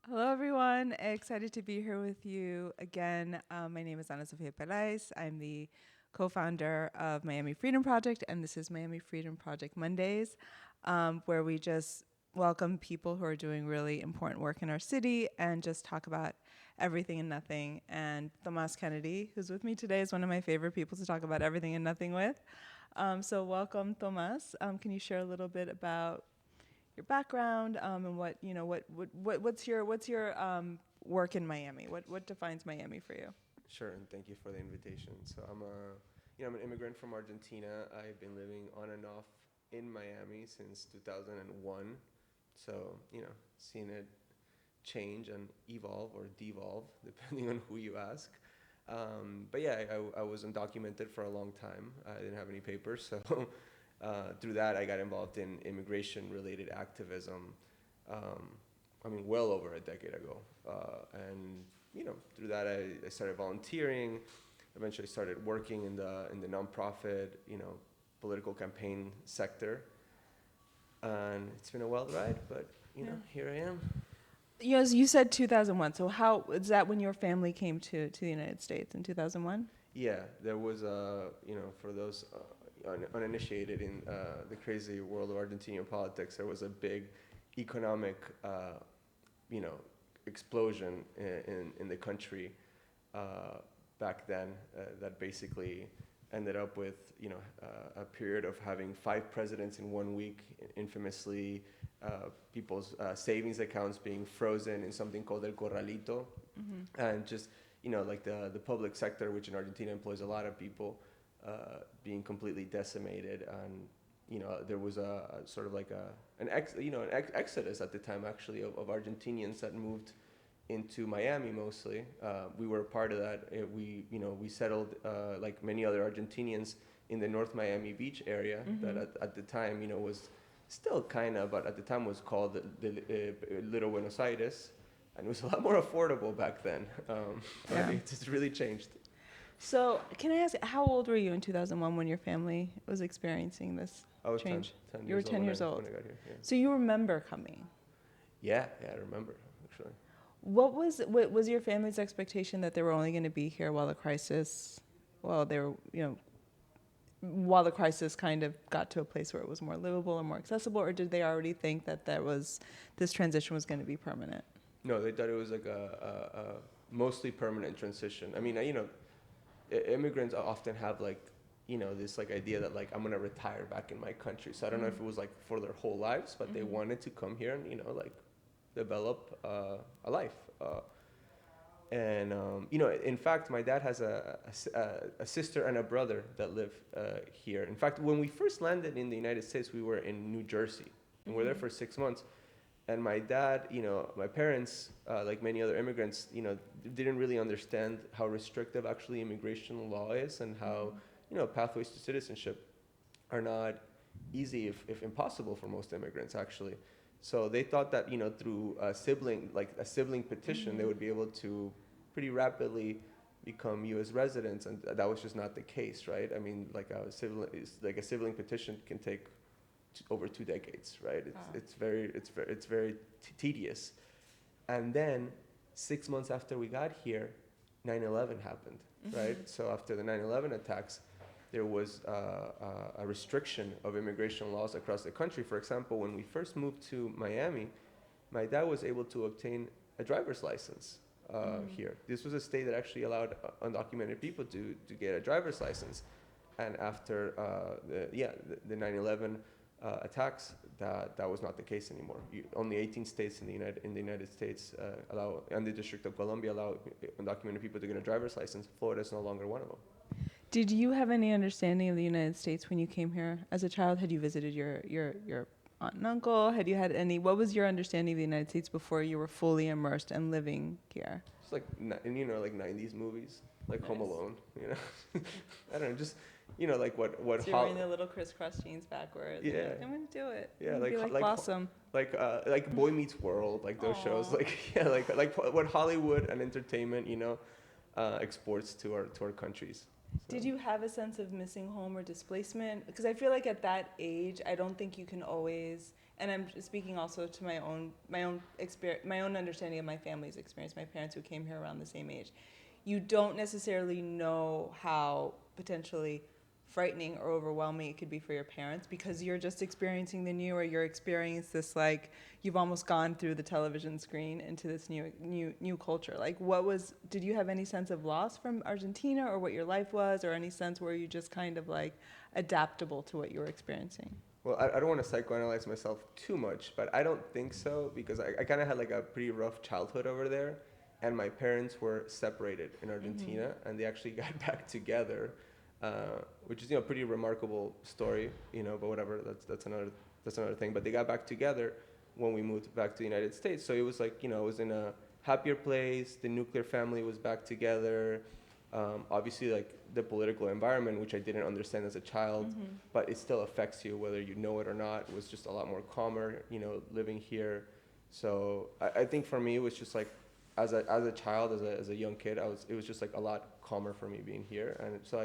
Hello, everyone. Excited to be here with you again. My name is Ana Sofia Perez. I'm the co-founder of Miami Freedom Project, and this is Miami Freedom Project Mondays, where we just welcome people who are doing really important work in our city and just talk about everything and nothing. And Tomas Kennedy, who's with me today, is one of my favorite people to talk about everything and nothing with. So welcome, Tomas. Can you share a little bit about your background and what's your work in Miami? What defines Miami for you? Sure, and thank you for the invitation. So I'm an immigrant from Argentina. I've been living on and off in Miami since 2001. So, seeing it change and evolve or devolve, depending on who you ask. But yeah, I was undocumented for a long time. I didn't have any papers, so through that I got involved in immigration-related activism. Um, well over a decade ago, and through that I started volunteering. Eventually, started working in the nonprofit, political campaign sector, and it's been a wild ride. But here I am. Yes, you said 2001. So how is that when your family came to the United States in 2001? Yeah, there was for those uninitiated in the crazy world of Argentinian politics, there was a big economic, you know, explosion in the country back then that basically ended up with a period of having 5 presidents in 1 week, infamously people's savings accounts being frozen in something called el corralito, and just like the public sector, which in Argentina employs a lot of people, being completely decimated. And there was a sort of like an exodus at the time, actually, of Argentinians that moved into Miami mostly. We were a part of that. We settled like many other Argentinians in the North Miami Beach area, that at the time was still kind of, but at the time was called the Little Buenos Aires, and it was a lot more affordable back then. Yeah. It's really changed. So can I ask, how old were you in 2001 when your family was experiencing this I was change? 10 You were years 10 old years old. when I got here. Yeah. So you remember coming. Yeah, I remember actually. What was your family's expectation that they were only going to be here while the crisis, well, they were, while the crisis kind of got to a place where it was more livable or more accessible, or did they already think that this transition was going to be permanent? No, they thought it was like a mostly permanent transition. I mean, immigrants often have like, this like idea that like I'm gonna retire back in my country. So I don't know if it was like for their whole lives, but they wanted to come here and like develop a life. In fact, my dad has a sister and a brother that live here. In fact, when we first landed in the United States, we were in New Jersey, and we were there for 6 months. And my dad, my parents, like many other immigrants, didn't really understand how restrictive actually immigration law is, and how, pathways to citizenship are not easy, if impossible, for most immigrants actually. So they thought that, through a sibling petition, they would be able to pretty rapidly become U.S. residents, and that was just not the case, right? I mean, like a sibling petition can take over 2 decades, right? It's very tedious. And then 6 months after we got here, 9/11 happened, right? So after the 9/11 attacks, there was a restriction of immigration laws across the country. For example, when we first moved to Miami, my dad was able to obtain a driver's license here. This was a state that actually allowed undocumented people to get a driver's license. And after the 9/11 attacks, that was not the case anymore. Only 18 states in the United States allow, and the District of Columbia allow undocumented people to get a driver's license. Florida is no longer one of them. Did you have any understanding of the United States when you came here as a child? Had you visited your aunt and uncle? Had you had any? What was your understanding of the United States before you were fully immersed and living here? It's like like 90s movies, like Nice. Home Alone. I don't know, just like what So you're wearing the little crisscross jeans backwards. Yeah. Like, I'm gonna do it. Yeah, I'm gonna be like Blossom. like Boy Meets World, like those shows, Aw. like what Hollywood and entertainment exports to our countries. Did you have a sense of missing home or displacement? Because I feel like at that age, I don't think you can always. And I'm speaking also to my own experience, my own understanding of my family's experience. My parents who came here around the same age. You don't necessarily know how potentially frightening or overwhelming it could be for your parents because you're just experiencing the new, or you're experiencing this like you've almost gone through the television screen into this new culture. Like, did you have any sense of loss from Argentina, or what your life was, or any sense where you just kind of like adaptable to what you were experiencing? Well, I don't want to psychoanalyze myself too much, but I don't think so because I kind of had like a pretty rough childhood over there, and my parents were separated in Argentina, and they actually got back together, which is pretty remarkable story, but whatever, that's another thing. But they got back together when we moved back to the United States, so it was like it was in a happier place. The nuclear family was back together. Obviously, like the political environment, which I didn't understand as a child, but it still affects you whether you know it or not. It was just a lot more calmer, living here. So I think for me, it was just like, as a child, as a young kid, it was just like a lot calmer for me being here. And so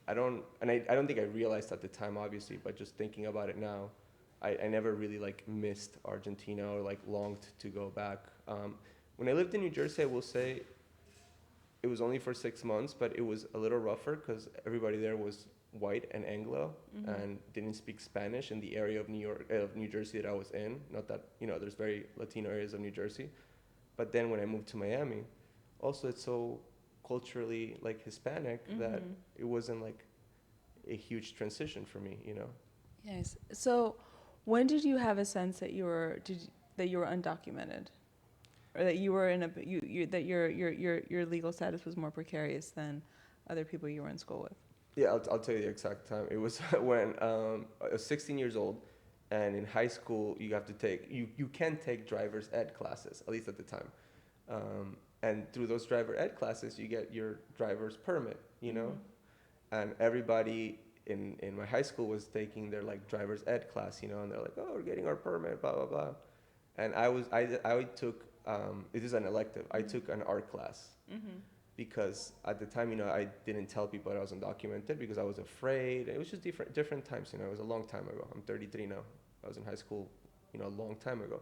I don't think I realized at the time, obviously, but just thinking about it now, I never really like missed Argentina or like longed to go back. When I lived in New Jersey, I will say, it was only for 6 months, but it was a little rougher because everybody there was white and Anglo and didn't speak Spanish in the area of New Jersey that I was in. Not that, there's very Latino areas of New Jersey. But then when I moved to Miami, also it's so culturally like Hispanic that it wasn't like a huge transition for me. Yes. So when did you have a sense that you were undocumented? Or that you were in that your legal status was more precarious than other people you were in school with? Yeah, I'll tell you the exact time. It was when I was 16 years old, and in high school you have to take you can take driver's ed classes, at least at the time, and through those driver ed classes you get your driver's permit, and everybody in my high school was taking their like driver's ed class, and they're like, oh, we're getting our permit, blah blah blah, and I took. It is an elective. I took an art class because at the time, I didn't tell people that I was undocumented because I was afraid. It was just different times. It was a long time ago. I'm 33 now. I was in high school, a long time ago.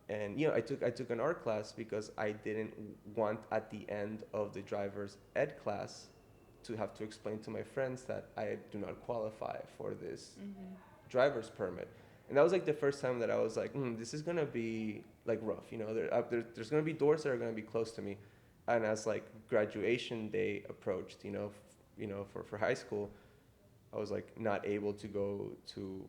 And I took an art class because I didn't want at the end of the driver's ed class to have to explain to my friends that I do not qualify for this driver's permit. And that was like the first time that I was like, this is gonna be like rough, there's gonna be doors that are gonna be closed to me. And as like graduation day approached, for high school, I was like not able to go to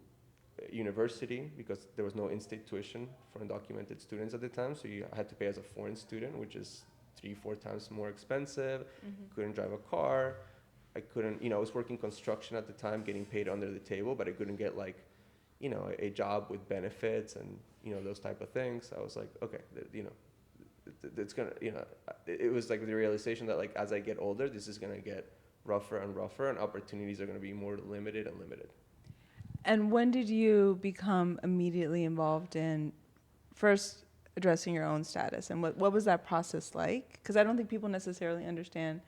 university because there was no in-state tuition for undocumented students at the time. So I had to pay as a foreign student, which is 3-4 times more expensive. Couldn't drive a car. I couldn't, I was working construction at the time, getting paid under the table, but I couldn't get like, a job with benefits and, those type of things. I was like, okay, it's gonna, it was like the realization that like, as I get older, this is gonna get rougher and rougher and opportunities are gonna be more limited and limited. And when did you become immediately involved in first addressing your own status? And what was that process like? Because I don't think people necessarily understand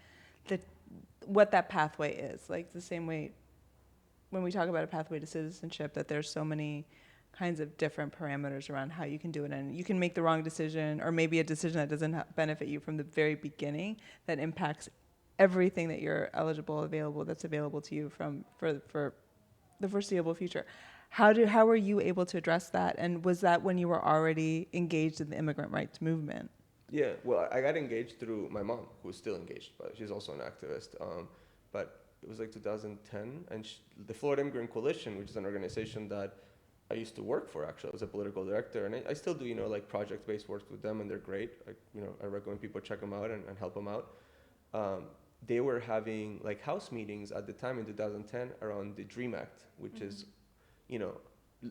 what that pathway is. Like the same way when we talk about a pathway to citizenship, that there's so many kinds of different parameters around how you can do it. And you can make the wrong decision, or maybe a decision that doesn't benefit you from the very beginning, that impacts everything that you're that's available to you for the foreseeable future. How were you able to address that? And was that when you were already engaged in the immigrant rights movement? Yeah, well, I got engaged through my mom, who's still engaged, but she's also an activist. But it was like 2010, and the Florida Immigrant Coalition, which is an organization that I used to work for, actually. I was a political director, and I still do, like project-based work with them, and they're great. I recommend people check them out and help them out. They were having like house meetings at the time in 2010 around the DREAM Act, which is,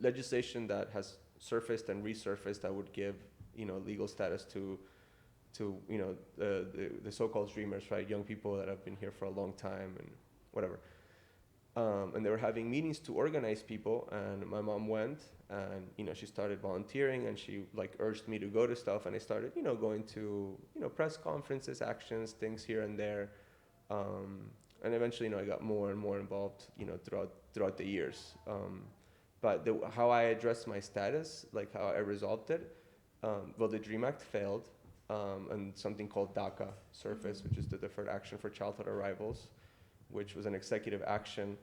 legislation that has surfaced and resurfaced that would give, legal status to the so-called dreamers, right? Young people that have been here for a long time and whatever. And they were having meetings to organize people, and my mom went, and she started volunteering, and she like urged me to go to stuff, and I started going to press conferences, actions, things here and there. And eventually, I got more and more involved, throughout the years. But how I addressed my status, like how I resolved it, well, the Dream Act failed, and something called DACA surfaced, which is the Deferred Action for Childhood Arrivals, which was an executive action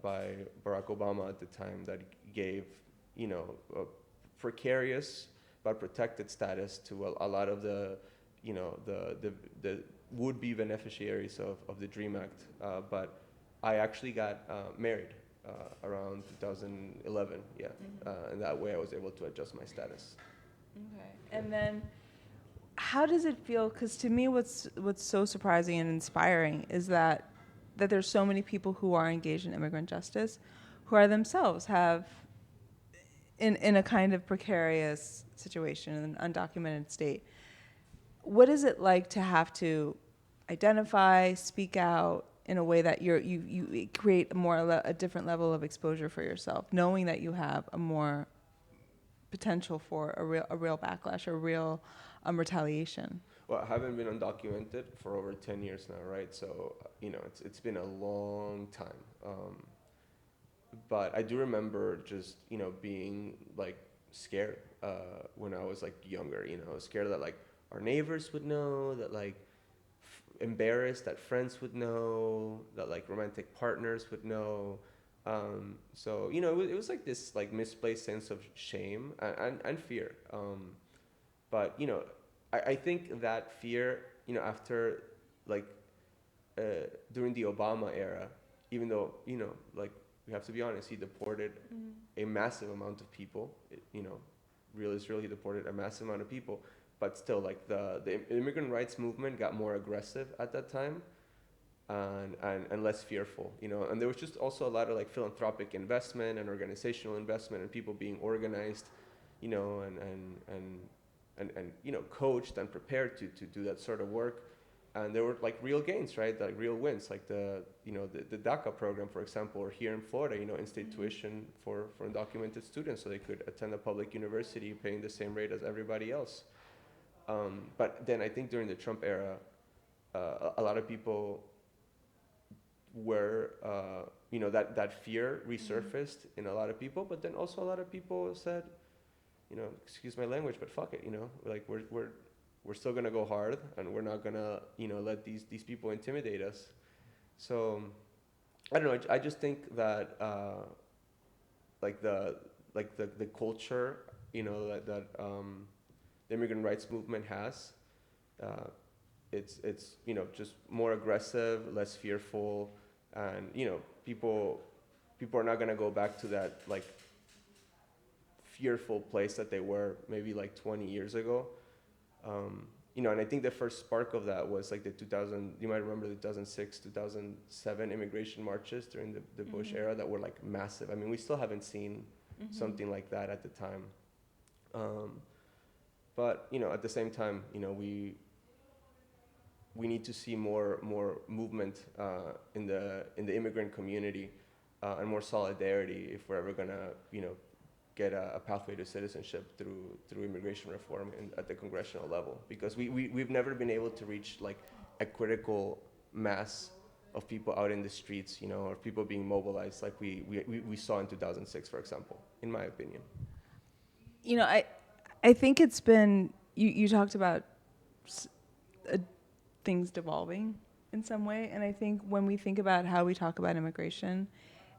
by Barack Obama at the time that gave, a precarious but protected status to a lot of the would-be beneficiaries of the Dream Act. But I actually got married around 2011, yeah. And that way I was able to adjust my status. Okay. And then how does it feel? Because to me, what's so surprising and inspiring is that there's so many people who are engaged in immigrant justice, who are themselves have in a kind of precarious situation, in an undocumented state. What is it like to have to identify, speak out in a way that you create a different level of exposure for yourself, knowing that you have a more potential for a real backlash, a real retaliation? Well, I haven't been undocumented for over 10 years now, right? So, it's been a long time. But I do remember just, being like scared when I was like younger, scared that like our neighbors would know, that like embarrassed that friends would know, that like romantic partners would know. So, it was like this like misplaced sense of shame and fear. But, I think that fear, after like during the Obama era, even though, like we have to be honest, he deported a massive amount of people, real Israel, he deported a massive amount of people, but still like the immigrant rights movement got more aggressive at that time and less fearful, and there was just also a lot of like philanthropic investment and organizational investment and people being organized, and coached and prepared to do that sort of work. And there were like real gains, right? Like real wins, like the DACA program, for example, or here in Florida, in-state tuition for undocumented students so they could attend a public university paying the same rate as everybody else. But then I think during the Trump era, a lot of people were, that fear resurfaced in a lot of people, but then also a lot of people said, excuse my language, but fuck it, like we're still gonna go hard, and we're not gonna, let these people intimidate us. So, I don't know. I just think that like the culture, that the immigrant rights movement has, it's just more aggressive, less fearful, and people are not gonna go back to that like fearful place that they were maybe like 20 years ago. And I think the first spark of that was like you might remember the 2006, 2007 immigration marches during the Bush era that were like massive. I mean, we still haven't seen something like that at the time. But, at the same time, we need to see more movement in the immigrant community and more solidarity if we're ever gonna, get a pathway to citizenship through immigration reform at the congressional level, because we've never been able to reach like a critical mass of people out in the streets, or people being mobilized like we saw in 2006, for example, in my opinion. I think it's been, you talked about things devolving in some way, and I think when we think about how we talk about immigration,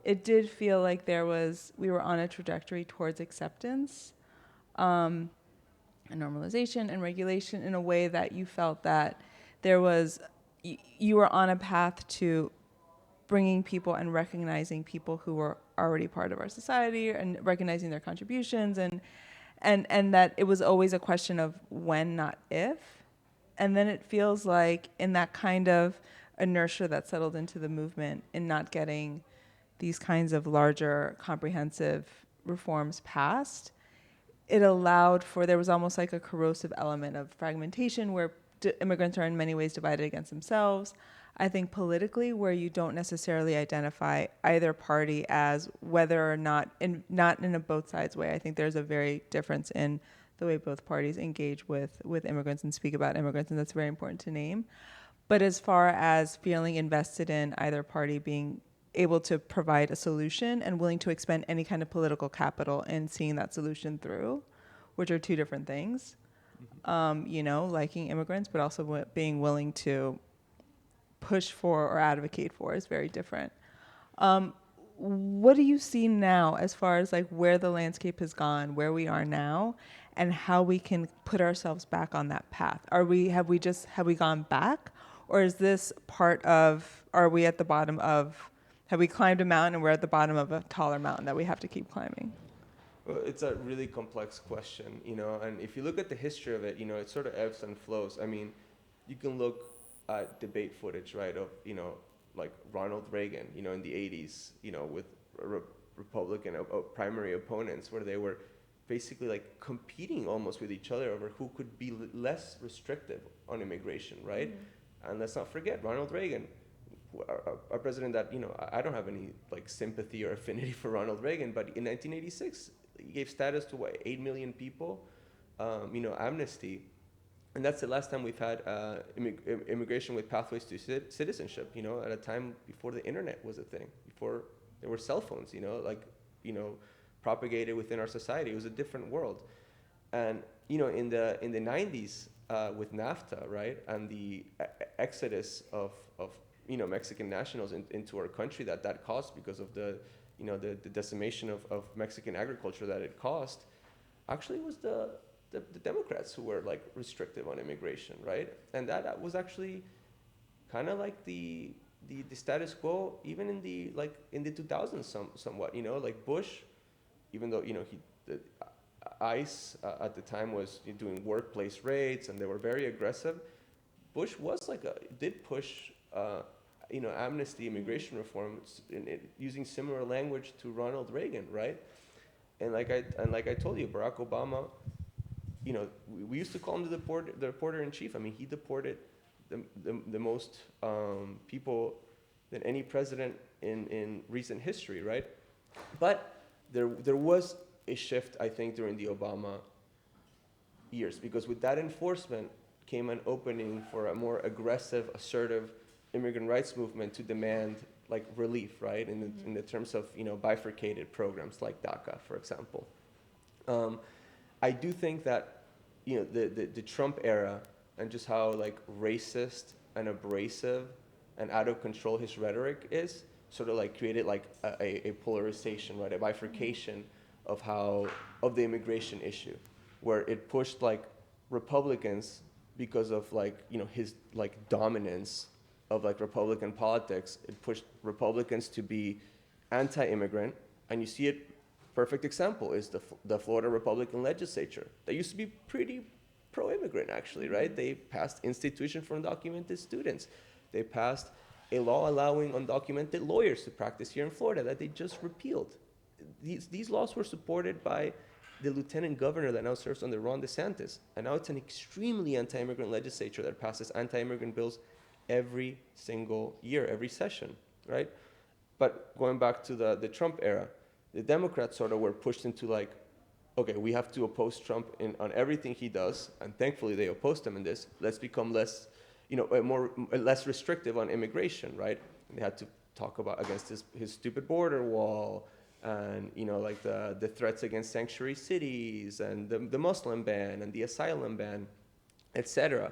it did feel like we were on a trajectory towards acceptance, and normalization and regulation in a way that you felt that you were on a path to bringing people and recognizing people who were already part of our society and recognizing their contributions, and that it was always a question of when, not if. And then it feels like in that kind of inertia that settled into the movement in not getting these kinds of larger, comprehensive reforms passed, it allowed for, there was almost like a corrosive element of fragmentation where immigrants are in many ways divided against themselves. I think politically, where you don't necessarily identify either party as whether or not in a both sides way. I think there's a very difference in the way both parties engage with immigrants and speak about immigrants, and that's very important to name. But as far as feeling invested in either party, being able to provide a solution and willing to expend any kind of political capital in seeing that solution through, which are two different things. You know, liking immigrants, but also being willing to push for or advocate for is very different. What do you see now as far as like where the landscape has gone, where we are now, and how we can put ourselves back on that path? Have we gone back, or is this part of? Are we at the bottom of? Have we climbed a mountain and we're at the bottom of a taller mountain that we have to keep climbing? Well, it's a really complex question, you know, and if you look at the history of it, you know, it sort of ebbs and flows. I mean, you can look at debate footage, right, of, you know, like Ronald Reagan, you know, in the 80s, you know, with Republican primary opponents, where they were basically like competing almost with each other over who could be less restrictive on immigration, right? Mm-hmm. And let's not forget Ronald Reagan, a president that, you know, I don't have any like sympathy or affinity for Ronald Reagan, but in 1986, he gave status to 8 million people, you know, amnesty. And that's the last time we've had immigration with pathways to citizenship, you know, at a time before the internet was a thing, before there were cell phones, you know, like, you know, propagated within our society. It was a different world. And, you know, in the 90s with NAFTA, right, and the exodus of you know, Mexican nationals into our country that caused because of the, you know, the decimation of Mexican agriculture that it caused, actually was the Democrats who were like restrictive on immigration, right? And that was actually kind of like the status quo even in the 2000s somewhat, you know, like Bush, even though, you know, the ICE at the time was doing workplace raids and they were very aggressive. Bush was did push you know, amnesty, immigration reform, using similar language to Ronald Reagan, right? And like I told you, Barack Obama, you know, we used to call him the reporter in chief. I mean, he deported the most people than any president in recent history, right? But there was a shift, I think, during the Obama years, because with that enforcement came an opening for a more aggressive, assertive immigrant rights movement to demand like relief, right? In the terms of, you know, bifurcated programs like DACA, for example. I do think that, you know, the Trump era and just how like racist and abrasive and out of control his rhetoric is sort of like created like a polarization, right? A bifurcation of the immigration issue, where it pushed like Republicans because of like, you know, his like dominance of like Republican politics. It pushed Republicans to be anti-immigrant, and you see it. Perfect example is the Florida Republican legislature that used to be pretty pro-immigrant, actually, right? They passed institution for undocumented students. They passed a law allowing undocumented lawyers to practice here in Florida that they just repealed. These laws were supported by the lieutenant governor that now serves under Ron DeSantis, and now it's an extremely anti-immigrant legislature that passes anti-immigrant bills every single year, every session, right? But going back to the Trump era, the Democrats sort of were pushed into like, okay, we have to oppose Trump on everything he does, and thankfully they opposed him in this. Let's become less, you know, less restrictive on immigration, right? And they had to talk about against his stupid border wall, and, you know, like the threats against sanctuary cities, and the Muslim ban, and the asylum ban, etc.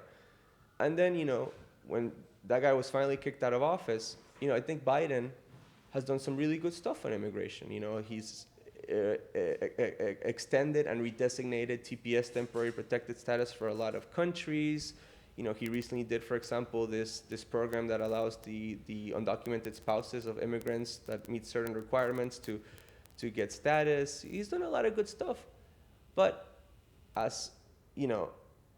And then, you know, when that guy was finally kicked out of office, you know, I think Biden has done some really good stuff on immigration. You know, he's extended and redesignated TPS, temporary protected status, for a lot of countries. You know, he recently did, for example, this program that allows the undocumented spouses of immigrants that meet certain requirements to get status. He's done a lot of good stuff. But as, you know,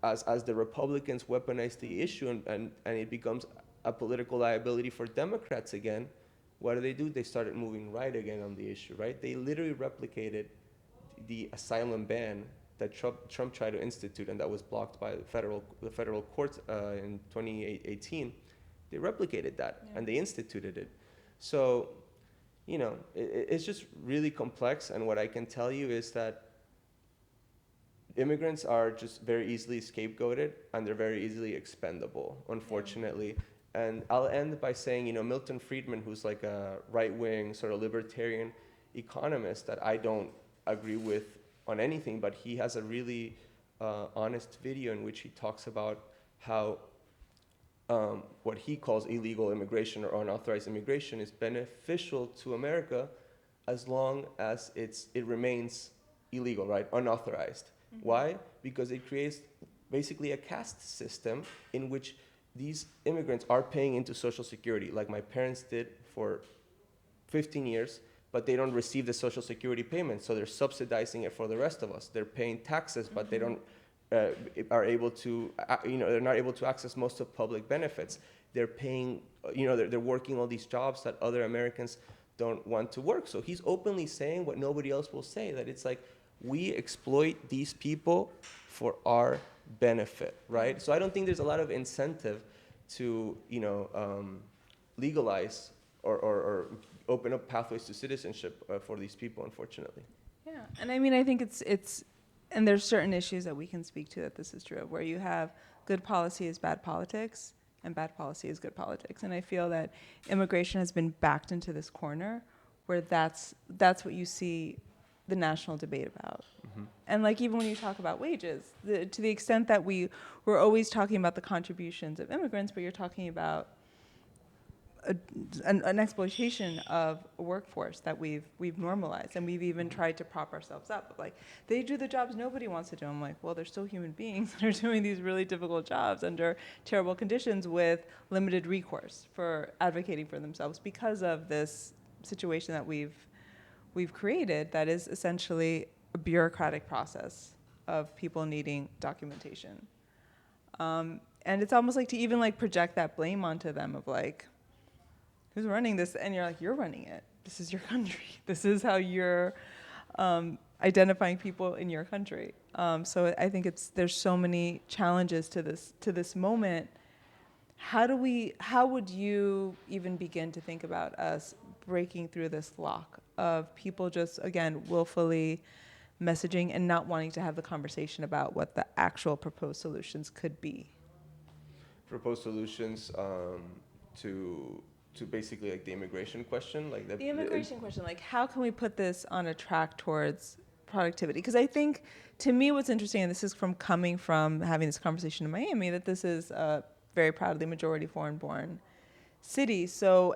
as the Republicans weaponize the issue and it becomes a political liability for Democrats again, what do? They started moving right again on the issue, right? They literally replicated the asylum ban that Trump tried to institute and that was blocked by the federal courts in 2018. They replicated that, and they instituted it. So, you know, it's just really complex, and what I can tell you is that immigrants are just very easily scapegoated, and they're very easily expendable, unfortunately. And I'll end by saying, Milton Friedman, who's like a right-wing sort of libertarian economist that I don't agree with on anything, but he has a really honest video in which he talks about how what he calls illegal immigration or unauthorized immigration is beneficial to America as long as it remains illegal, right? Unauthorized. Mm-hmm. Why? Because it creates basically a caste system in which these immigrants are paying into Social Security, like my parents did for 15 years, but they don't receive the Social Security payment, so they're subsidizing it for the rest of us. They're paying taxes, but mm-hmm. they don't are able to, they're not able to access most of public benefits. They're paying, they're working all these jobs that other Americans don't want to work. So he's openly saying what nobody else will say, that it's like, we exploit these people for our benefit, right? So I don't think there's a lot of incentive to, legalize or open up pathways to citizenship for these people, unfortunately. Yeah, and I mean, I think it's and there's certain issues that we can speak to that this is true of, where you have good policy is bad politics, and bad policy is good politics. And I feel that immigration has been backed into this corner where that's what you see the national debate about. Mm-hmm. And like even when you talk about wages, to the extent that we're always talking about the contributions of immigrants, but you're talking about an exploitation of a workforce that we've normalized, and we've even tried to prop ourselves up. Like, they do the jobs nobody wants to do. I'm like, well, they're still human beings that are doing these really difficult jobs under terrible conditions with limited recourse for advocating for themselves because of this situation that we've created that is essentially a bureaucratic process of people needing documentation. And it's almost like to even like project that blame onto them of like, who's running this? And you're like, you're running it. This is your country. This is how you're identifying people in your country. So I think there's so many challenges to this moment. How would you even begin to think about us breaking through this lock of people just, again, willfully messaging and not wanting to have the conversation about what the actual proposed solutions could be? Proposed solutions to basically like the immigration question, like the immigration question, like how can we put this on a track towards productivity? Because I think, to me, what's interesting, and this is coming from having this conversation in Miami, that this is a very proudly majority foreign-born city. So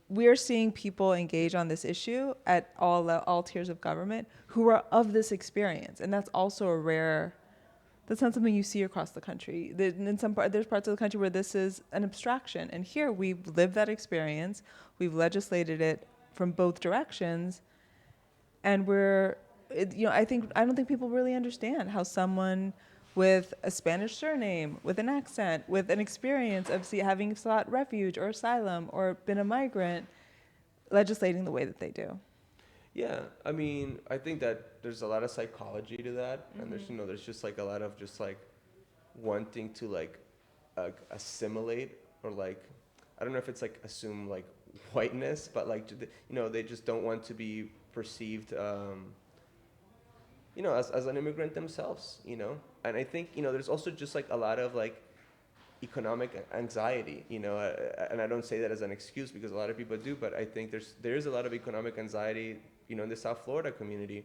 we're seeing people engage on this issue at all tiers of government who are of this experience, and that's also a rare. That's not something you see across the country. There's parts of the country where this is an abstraction. And here we've lived that experience. We've legislated it from both directions. And I don't think people really understand how someone with a Spanish surname, with an accent, with an experience of having sought refuge or asylum or been a migrant, legislating the way that they do. Yeah, I mean, I think that there's a lot of psychology to that, mm-hmm. and there's just like a lot of just like wanting to like assimilate, or like, I don't know if it's like assume like whiteness, but like they just don't want to be perceived as an immigrant themselves, and I think there's also just like a lot of like economic anxiety, and I don't say that as an excuse because a lot of people do, but I think there is a lot of economic anxiety, in the South Florida community,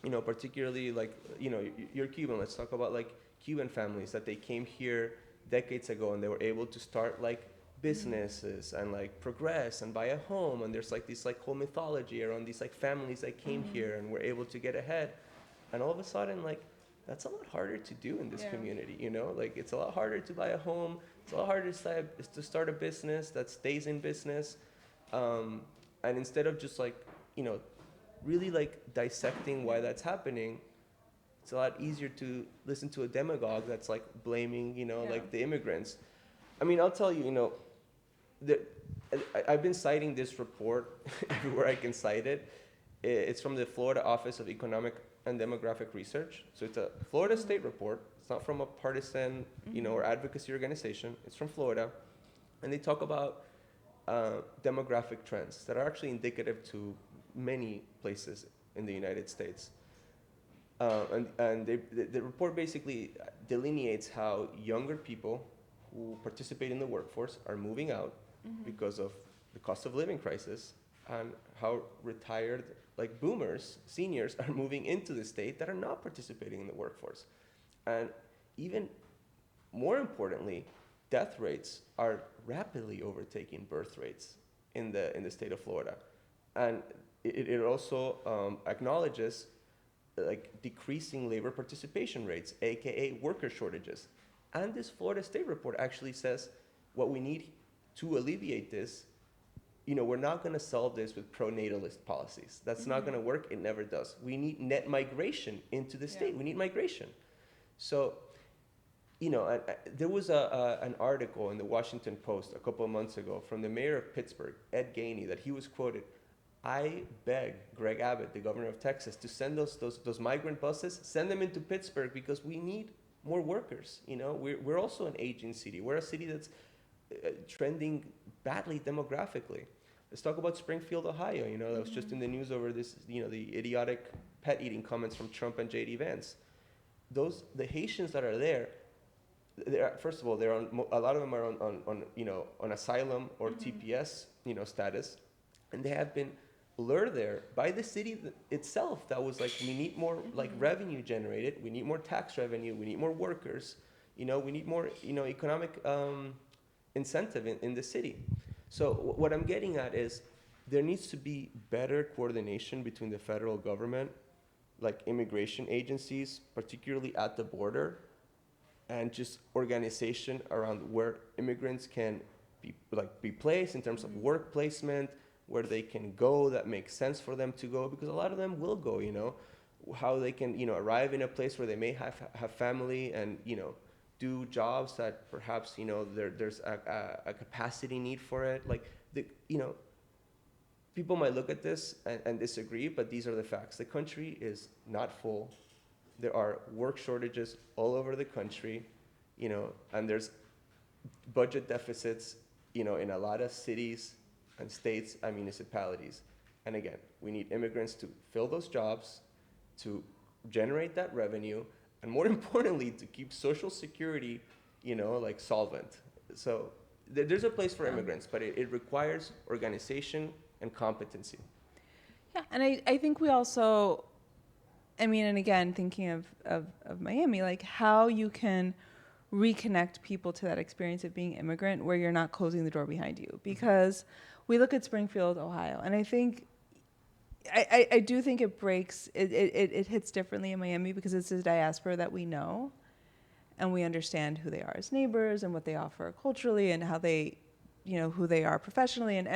particularly like, you're Cuban. Let's talk about like Cuban families that they came here decades ago and they were able to start like businesses and like progress and buy a home. And there's like this like whole mythology around these like families that came mm-hmm. here and were able to get ahead. And all of a sudden, like, that's a lot harder to do in this community, Like, it's a lot harder to buy a home. It's a lot harder to start a business that stays in business. And instead of just like, really like dissecting why that's happening, it's a lot easier to listen to a demagogue that's like blaming, like the immigrants. I mean, I'll tell you, I've been citing this report everywhere I can cite it. It's from the Florida Office of Economic and Demographic Research. So it's a Florida state report. It's not from a partisan, or advocacy organization. It's from Florida. And they talk about demographic trends that are actually indicative to many places in the United States. The report basically delineates how younger people who participate in the workforce are moving out because of the cost of living crisis, and how retired, like boomers, seniors, are moving into the state that are not participating in the workforce. And even more importantly, death rates are rapidly overtaking birth rates in the state of Florida. And it also acknowledges like decreasing labor participation rates, aka worker shortages. And this Florida State report actually says what we need to alleviate this, we're not going to solve this with pro-natalist policies. That's not going to work. It never does. We need net migration into the state. We need migration. So, there was an article in the Washington Post a couple of months ago from the mayor of Pittsburgh, Ed Gainey, that he was quoted, "I beg Greg Abbott, the governor of Texas, to send those migrant buses, send them into Pittsburgh because we need more workers. We're also an aging city. We're a city that's trending badly demographically." Let's talk about Springfield, Ohio. That was just in the news over this, the idiotic pet eating comments from Trump and J.D. Vance. The Haitians that are there, first of all, a lot of them are on asylum or TPS, status, and they have been lured there by the city itself. That was like, we need more like revenue generated. We need more tax revenue. We need more workers. We need more economic incentive in the city. So what I'm getting at is there needs to be better coordination between the federal government, like immigration agencies, particularly at the border, and just organization around where immigrants can be placed in terms of work placement, where they can go that makes sense for them to go, because a lot of them will go, how they can, arrive in a place where they may have family and, do jobs that perhaps, there's a capacity need for it. Like, people might look at this and disagree, but these are the facts. The country is not full. There are work shortages all over the country, and there's budget deficits, in a lot of cities and states and municipalities. And again, we need immigrants to fill those jobs, to generate that revenue, and more importantly, to keep Social Security, solvent. So there's a place for immigrants, but it requires organization and competency. Yeah, and I think we also, and again, thinking of Miami, like how you can reconnect people to that experience of being immigrant where you're not closing the door behind you. Because we look at Springfield, Ohio, and I think, I do think it hits differently in Miami because it's a diaspora that we know and we understand who they are as neighbors and what they offer culturally and how they, who they are professionally and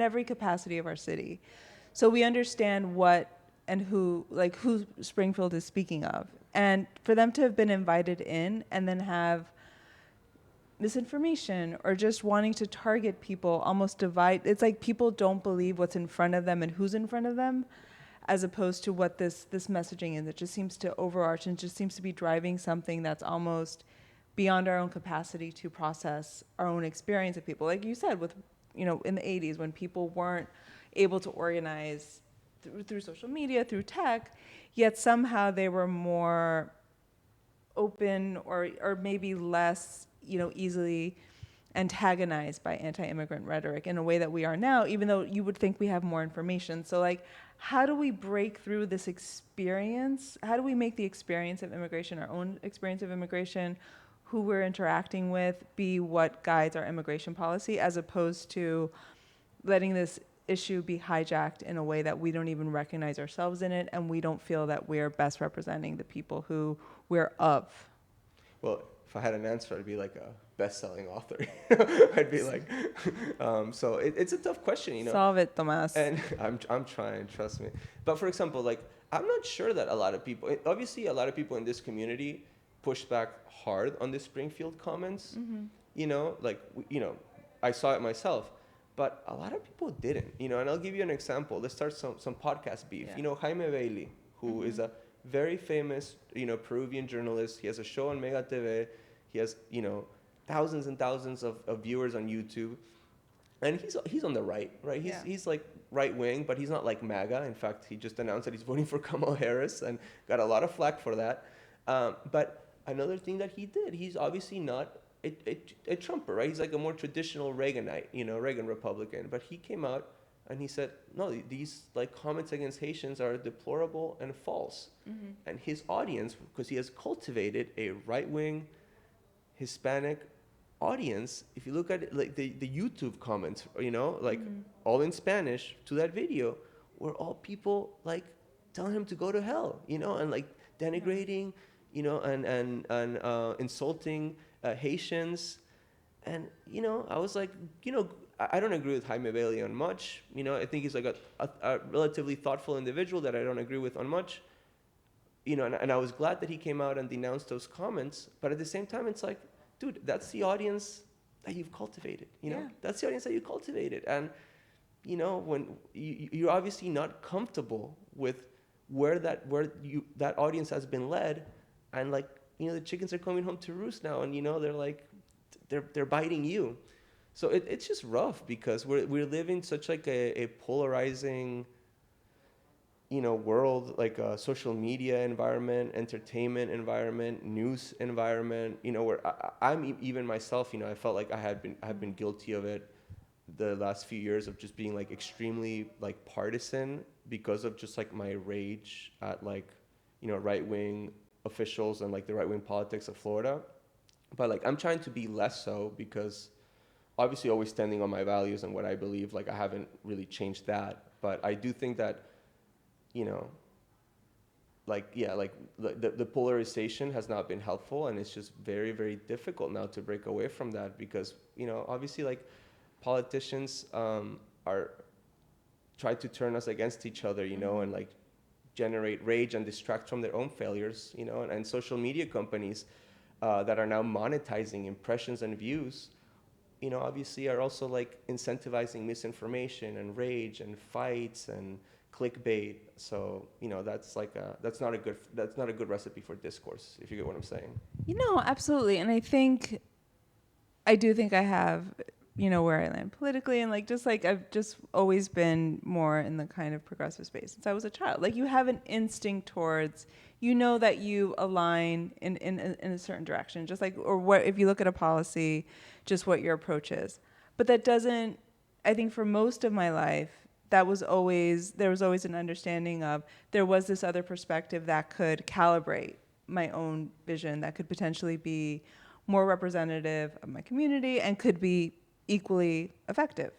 every capacity of our city. So we understand what and who Springfield is speaking of. And for them to have been invited in and then have misinformation or just wanting to target people almost divide. It's like people don't believe what's in front of them and who's in front of them, as opposed to what this messaging is. It just seems to overarch and just seems to be driving something that's almost beyond our own capacity to process our own experience of people. Like you said, with in the 80s when people weren't able to organize through social media, through tech, yet somehow they were more open or maybe less easily antagonized by anti-immigrant rhetoric in a way that we are now, even though you would think we have more information. So how do we break through this experience? How do we make the experience of immigration, our own experience of immigration, who we're interacting with, be what guides our immigration policy, as opposed to letting this issue be hijacked in a way that we don't even recognize ourselves in it and we don't feel that we're best representing the people who we're of? Well, if I had an answer, I'd be like a best-selling author. I'd be like, so it's a tough question, Solve it, Tomas. And I'm trying, trust me. But for example, I'm not sure that a lot of people in this community pushed back hard on the Springfield comments. I saw it myself, but a lot of people didn't, and I'll give you an example. Let's start some podcast beef. Yeah. Jaime Bailey, who is a very famous, Peruvian journalist. He has a show on Mega TV. He has, thousands and thousands of viewers on YouTube. and he's on the right, right? Yeah. He's like right wing, but he's not like MAGA. In fact, he just announced that he's voting for Kamala Harris and got a lot of flack for that. But another thing that he did, he's obviously not a Trumper, right? He's like a more traditional Reaganite, Reagan Republican. But he came out and he said, no, these like comments against Haitians are deplorable and false. Mm-hmm. And his audience, because he has cultivated a right wing Hispanic audience, if you look at it, like the YouTube comments, like all in Spanish to that video, were all people like telling him to go to hell, and like denigrating, and insulting Haitians. And, I was like, I don't agree with Jaime Bailey on much. I think he's like a relatively thoughtful individual that I don't agree with on much. And I was glad that he came out and denounced those comments. But at the same time, it's like, dude, that's the audience that you've cultivated. Yeah. That's the audience that you cultivated. And, when you're obviously not comfortable with where that audience has been led, and like, the chickens are coming home to roost now, and they're like, they're biting you. So it's just rough because we're living such like a polarizing, world, like a social media environment, entertainment environment, news environment, where I'm even myself, I felt like I have been guilty of it the last few years, of just being like extremely like partisan because of just like my rage at like, right wing officials and like the right wing politics of Florida. But like I'm trying to be less so, because obviously always standing on my values and what I believe, like I haven't really changed that. But I do think that, like, yeah, like the polarization has not been helpful, and it's just very, very difficult now to break away from that, because, obviously like politicians are try to turn us against each other, and like generate rage and distract from their own failures, and social media companies that are now monetizing impressions and views, obviously are also like incentivizing misinformation and rage and fights and clickbait. So, that's not a good recipe for discourse, if you get what I'm saying. Absolutely. And I do think I have, where I land politically, and like just like I've just always been more in the kind of progressive space since I was a child. Like you have an instinct towards, that you align in a certain direction, just like, or what if you look at a policy, just what your approach is. But that doesn't, I think for most of my life, there was always an understanding of there was this other perspective that could calibrate my own vision, that could potentially be more representative of my community and could be equally effective.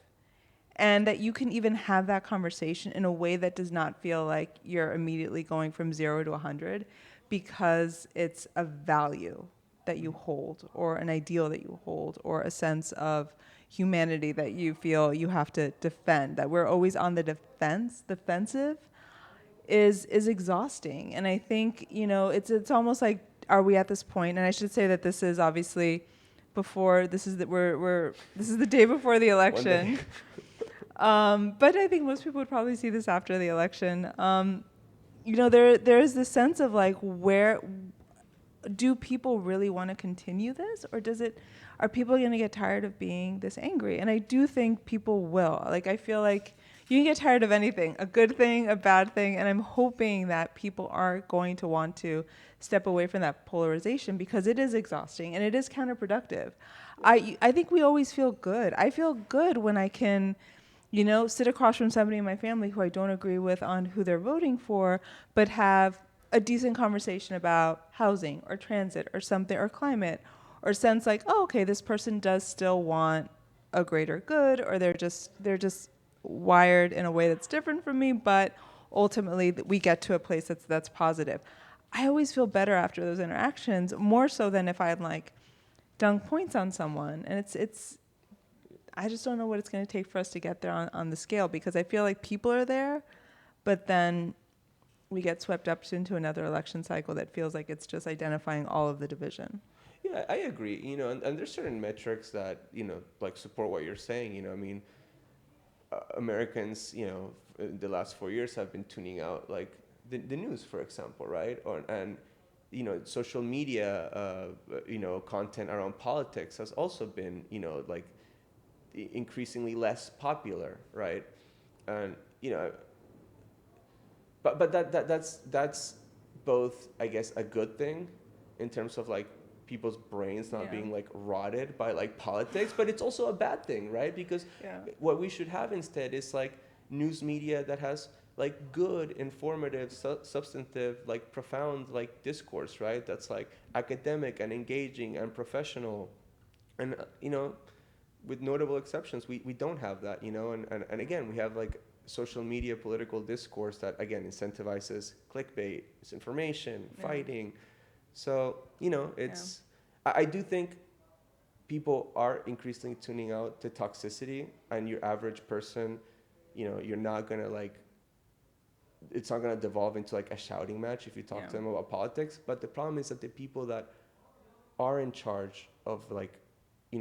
And that you can even have that conversation in a way that does not feel like you're immediately going from 0 to 100, because it's a value that you hold, or an ideal that you hold, or a sense of humanity that you feel you have to defend. That we're always on the defensive is exhausting. And I think, it's almost like, are we at this point? And I should say that this is obviously before, this is the day before the election. But I think most people would probably see this after the election. There is this sense of like, where do people really want to continue this, or are people going to get tired of being this angry? And I do think people will. Like, I feel like you can get tired of anything, a good thing, a bad thing, and I'm hoping that people are going to want to step away from that polarization, because it is exhausting and it is counterproductive. I think we always feel good. I feel good when I can, sit across from somebody in my family who I don't agree with on who they're voting for, but have a decent conversation about housing or transit or something, or climate, or sense like, oh, okay, this person does still want a greater good, or they're just wired in a way that's different from me, but ultimately we get to a place that's positive. I always feel better after those interactions, more so than if I had like dunked points on someone. And it's I just don't know what it's going to take for us to get there on the scale, because I feel like people are there, but then we get swept up into another election cycle that feels like it's just identifying all of the division. Yeah, I agree. And there's certain metrics that, like support what you're saying. I mean, Americans, in the last 4 years have been tuning out like the news, for example, right? And social media, content around politics has also been, like increasingly less popular, right? And that's both, I guess, a good thing in terms of like people's brains not being like rotted by like politics, but it's also a bad thing, right? Because what we should have instead is like news media that has like good, informative, substantive, like profound like discourse, right? That's like academic and engaging and professional, and with notable exceptions, we don't have that, and again, we have like social media political discourse that again incentivizes clickbait, misinformation, fighting. So it's I do think people are increasingly tuning out to toxicity, and your average person, you're not gonna like, it's not gonna devolve into like a shouting match if you talk to them about politics. But the problem is that the people that are in charge of like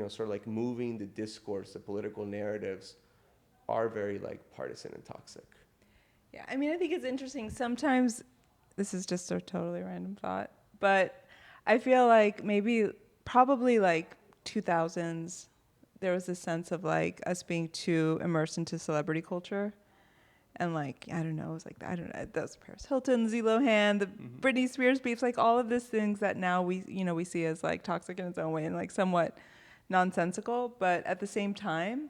sort of like moving the discourse, the political narratives, are very like partisan and toxic. Yeah, I mean, I think it's interesting. Sometimes, this is just a totally random thought, but I feel like probably like 2000s, there was this sense of like us being too immersed into celebrity culture. And like, I don't know, it was like, I don't know, those Paris Hilton, Zee Lohan, the Britney Spears beefs, like all of these things that now we see as like toxic in its own way and like somewhat nonsensical. But at the same time,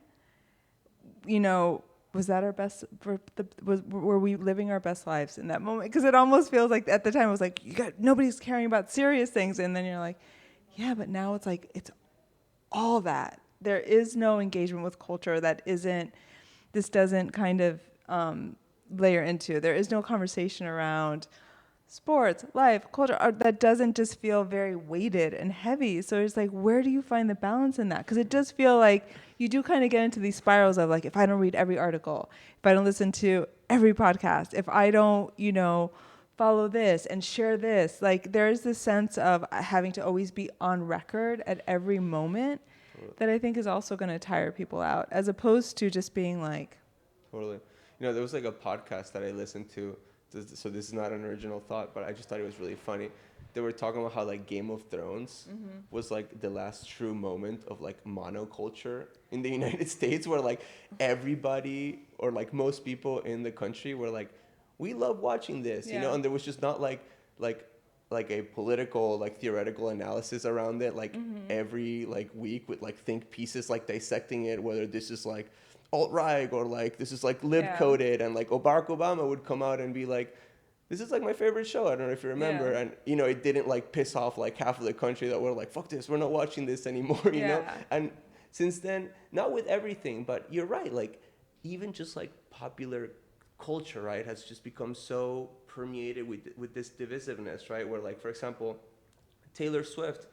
was that our best? Were we living our best lives in that moment? Because it almost feels like at the time it was like nobody's caring about serious things, and then you're like, yeah, but now it's like it's all that. There is no engagement with culture this doesn't kind of layer into. There is no conversation around sports, life, culture, that doesn't just feel very weighted and heavy. So it's like, where do you find the balance in that? Because it does feel like you do kind of get into these spirals of like, if I don't read every article, if I don't listen to every podcast, if I don't, follow this and share this, like there's this sense of having to always be on record at every moment that I think is also going to tire people out, as opposed to just being like. Totally. There was like a podcast that I listened to, so this is not an original thought, but I just thought it was really funny. They were talking about how like Game of Thrones was like the last true moment of like monoculture in the United States, where like everybody or like most people in the country were like, we love watching this, and there was just not like a political like theoretical analysis around it, like every like week with like think pieces like dissecting it, whether this is like alt-right or like this is like lib-coded, and like Barack Obama would come out and be like, this is like my favorite show, I don't know if you remember, and it didn't like piss off like half of the country that were like, fuck this, we're not watching this anymore, you know. And since then, not with everything, but you're right, like even just like popular culture, right, has just become so permeated with this divisiveness, right, where like, for example, Taylor Swift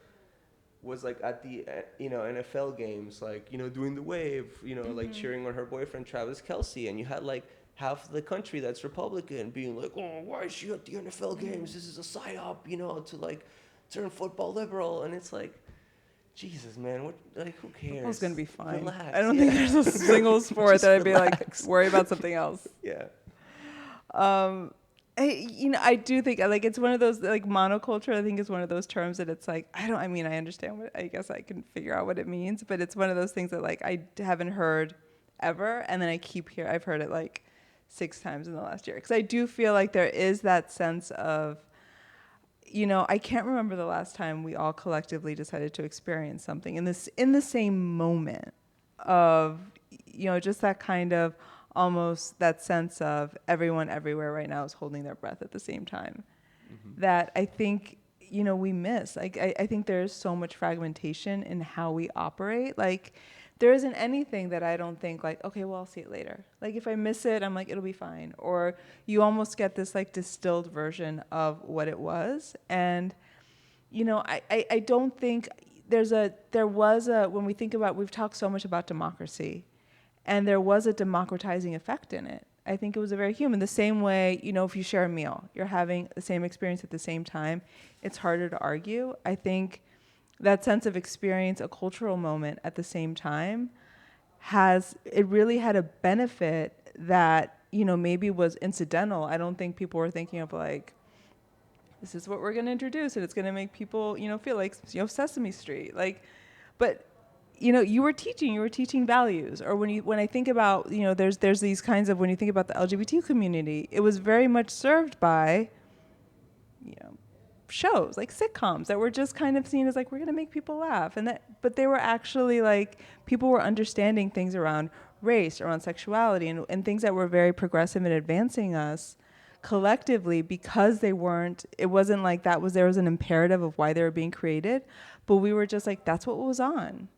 was like at the NFL games, like doing the wave, like cheering on her boyfriend Travis Kelce, and you had like half the country that's Republican being like, oh, why is she at the NFL games? This is a psyop, to like turn football liberal. And it's like, Jesus, man, what, like, who cares? Football's gonna be fine. Relax. I don't think there's a single sport that I'd be like, worry about something else. Yeah. I do think like it's one of those like monoculture. I think is one of those terms that it's like I understand what, I guess I can figure out what it means, but it's one of those things that like I haven't heard ever, and then I've heard it like 6 times in the last year, because I do feel like there is that sense of, I can't remember the last time we all collectively decided to experience something in the same moment of, just that kind of almost that sense of everyone everywhere right now is holding their breath at the same time. That I think, we miss. Like, I think there's so much fragmentation in how we operate. Like, there isn't anything that I don't think like, okay, well, I'll see it later. Like, if I miss it, I'm like, it'll be fine. Or you almost get this like distilled version of what it was. And, I don't think when we think about, we've talked so much about democracy, and there was a democratizing effect in it. I think it was a very human. The same way, if you share a meal, you're having the same experience at the same time, it's harder to argue. I think that sense of experience a cultural moment at the same time it really had a benefit that, maybe was incidental. I don't think people were thinking of like, this is what we're going to introduce, and it's going to make people, feel like, Sesame Street. Like, but you were teaching values. Or when I think about, there's these kinds of, when you think about the LGBT community, it was very much served by, you know, shows like sitcoms that were just kind of seen as like, we're going to make people laugh. But they were actually like, people were understanding things around race, around sexuality, and things that were very progressive and advancing us collectively, because it wasn't like there was an imperative of why they were being created, but we were just like, that's what was on.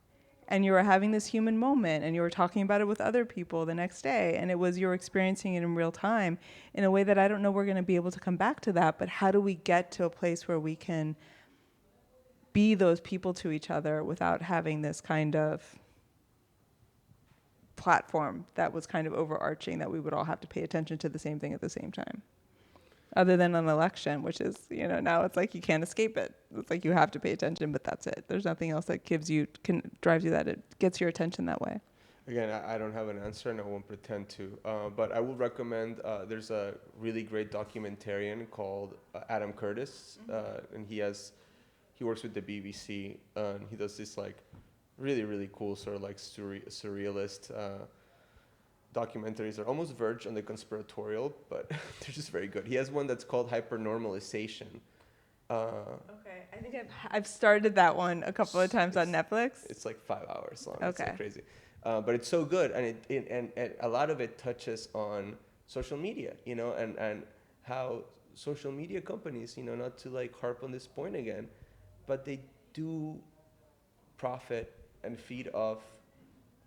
And you were having this human moment, and you were talking about it with other people the next day, and you were experiencing it in real time in a way that I don't know we're going to be able to come back to that, but how do we get to a place where we can be those people to each other without having this kind of platform that was kind of overarching, that we would all have to pay attention to the same thing at the same time? Other than an election, which is, now it's like you can't escape it. It's like you have to pay attention, but that's it. There's nothing else that drives you, that it gets your attention that way. Again, I don't have an answer, and I won't pretend to. But I will recommend. There's a really great documentarian called Adam Curtis, and he works with the BBC, and he does this like really really cool sort of like surrealist documentaries. Are almost verge on the conspiratorial, but they're just very good. He has one that's called Hypernormalization. Okay, I think I've started that one a couple of times on Netflix. It's like 5 hours long. Okay. It's like crazy. But it's so good, and and a lot of it touches on social media, and how social media companies, not to like harp on this point again, but they do profit and feed off